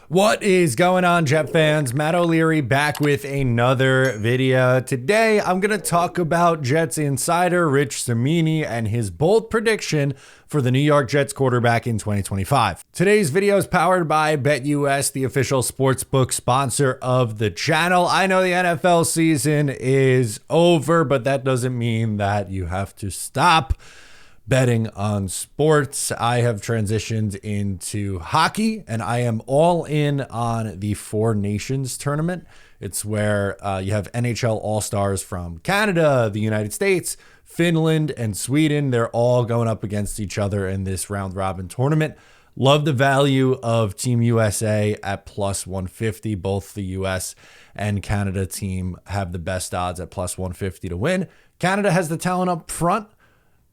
What is going on, Jet fans? Matt O'Leary back with another video. Today, I'm going to talk about Jets insider Rich Cimini and his bold prediction for the New York Jets quarterback in 2025. Today's video is powered by BetUS, the official sportsbook sponsor of the channel. I know the NFL season is over, but that doesn't mean that you have to stop betting on sports. I have transitioned into hockey, and I am all in on the Four Nations tournament. It's where you have NHL All-Stars from Canada, the United States, Finland, and Sweden. They're all going up against each other in this round-robin tournament. Love the value of Team USA at plus 150. Both the US and Canada team have the best odds at plus 150 to win. Canada has the talent up front,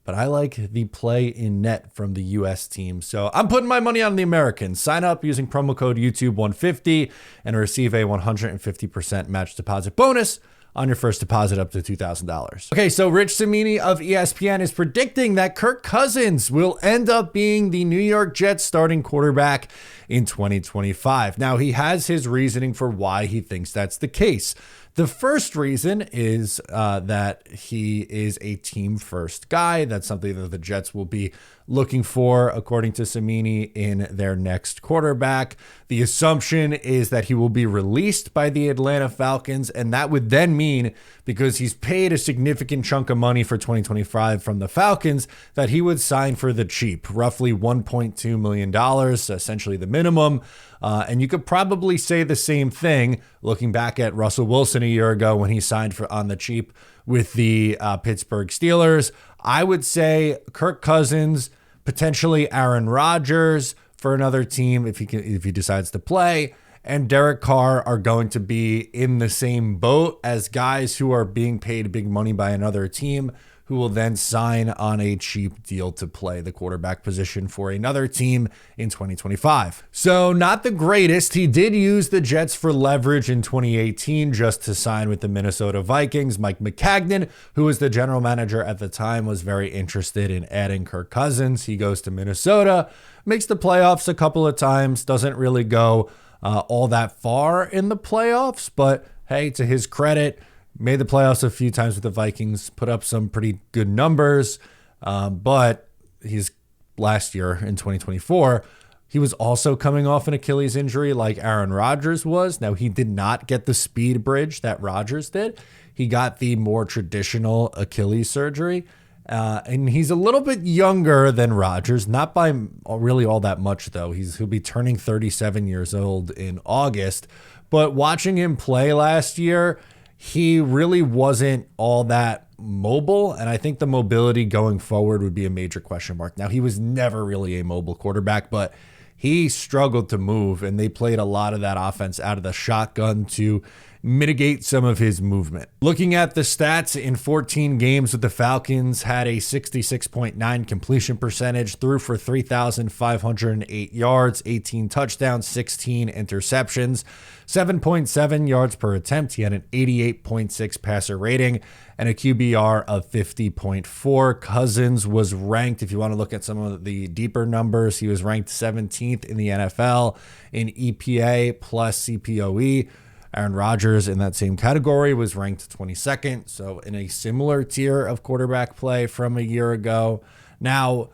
but I like the play in net from the U.S. team. So I'm putting my money on the Americans. Sign up using promo code YouTube150 and receive a 150% match deposit bonus on your first deposit up to $2,000. Okay, so Rich Cimini of ESPN is predicting that Kirk Cousins will end up being the New York Jets starting quarterback in 2025. Now, he has his reasoning for why he thinks that's the case. The first reason is that he is a team-first guy. That's something that the Jets will be looking for, according to Cimini, in their next quarterback. The assumption is that he will be released by the Atlanta Falcons, and that would then mean, because he's paid a significant chunk of money for 2025 from the Falcons, that he would sign for the cheap, roughly $1.2 million, essentially the minimum. And you could probably say the same thing looking back at Russell Wilson a year ago when he signed for on the cheap with the Pittsburgh Steelers. I would say Kirk Cousins, potentially Aaron Rodgers for another team if he decides to play, and Derek Carr are going to be in the same boat as guys who are being paid big money by another team, who will then sign on a cheap deal to play the quarterback position for another team in 2025. So not the greatest. He did use the Jets for leverage in 2018 just to sign with the Minnesota Vikings. Mike McCagnon, who was the general manager at the time, was very interested in adding Kirk Cousins. He goes to Minnesota, makes the playoffs a couple of times, doesn't really go all that far in the playoffs, but hey, to his credit, made the playoffs a few times with the Vikings, put up some pretty good numbers, but he's last year in 2024, he was also coming off an Achilles injury like Aaron Rodgers was. Now, he did not get the speed bridge that Rodgers did. He got the more traditional Achilles surgery, and he's a little bit younger than Rodgers, not by really all that much, though. He'll be turning 37 years old in August, but watching him play last year, he really wasn't all that mobile, and I think the mobility going forward would be a major question mark. Now, he was never really a mobile quarterback, but he struggled to move, and they played a lot of that offense out of the shotgun to mitigate some of his movement. Looking at the stats, in 14 games with the Falcons, had a 66.9 completion percentage, threw for 3,508 yards, 18 touchdowns, 16 interceptions, 7.7 yards per attempt. He had an 88.6 passer rating and a QBR of 50.4. Cousins was ranked, if you want to look at some of the deeper numbers, he was ranked 17th in the NFL in EPA plus CPOE. Aaron Rodgers in that same category was ranked 22nd, so in a similar tier of quarterback play from a year ago. Now,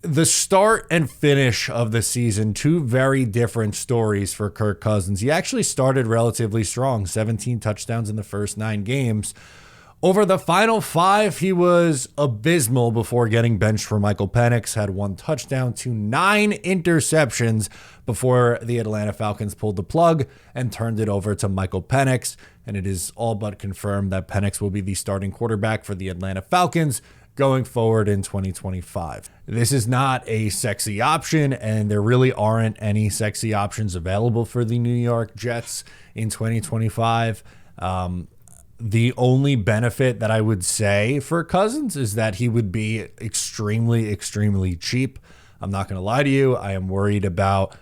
the start and finish of the season, two very different stories for Kirk Cousins. He actually started relatively strong, 17 touchdowns in the first 9 games. Over the final 5, he was abysmal before getting benched for Michael Penix, had 1 touchdown to 9 interceptions before the Atlanta Falcons pulled the plug and turned it over to Michael Penix. And it is all but confirmed that Penix will be the starting quarterback for the Atlanta Falcons going forward in 2025. This is not a sexy option, and there really aren't any sexy options available for the New York Jets in 2025. The only benefit that I would say for Cousins is that he would be extremely, extremely cheap. I'm not going to lie to you. I am worried about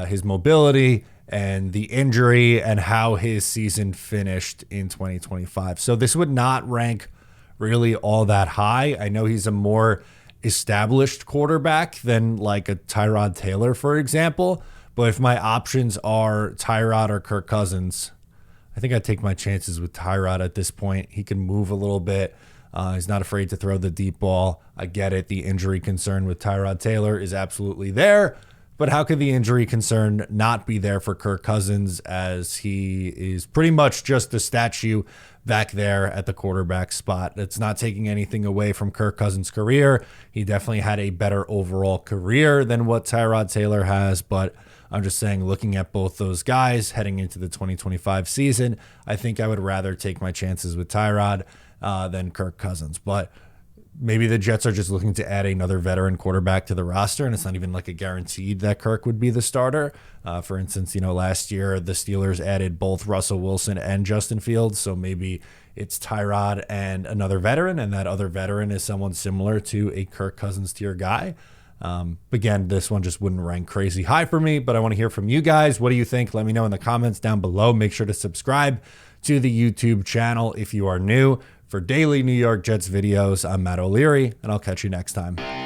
his mobility and the injury and how his season finished in 2025. So this would not rank really all that high. I know he's a more established quarterback than like a Tyrod Taylor, for example, But if my options are Tyrod or Kirk Cousins, I think I'd take my chances with Tyrod at this point. He can move a little bit. He's not afraid to throw the deep ball. I get it. The injury concern with Tyrod Taylor is absolutely there. But how could the injury concern not be there for Kirk Cousins, as he is pretty much just a statue back there at the quarterback spot? That's not taking anything away from Kirk Cousins' career. He definitely had a better overall career than what Tyrod Taylor has, but I'm just saying, looking at both those guys heading into the 2025 season, I think I would rather take my chances with Tyrod than Kirk Cousins. But maybe the Jets are just looking to add another veteran quarterback to the roster, and it's not even like a guaranteed that Kirk would be the starter. For instance, last year the Steelers added both Russell Wilson and Justin Fields, so maybe it's Tyrod and another veteran, and that other veteran is someone similar to a Kirk Cousins tier guy. Again, this one just wouldn't rank crazy high for me, but I want to hear from you guys. What do you think? Let me know in the comments down below. Make sure to subscribe to the YouTube channel if you are new. For daily New York Jets videos, I'm Matt O'Leary, and I'll catch you next time.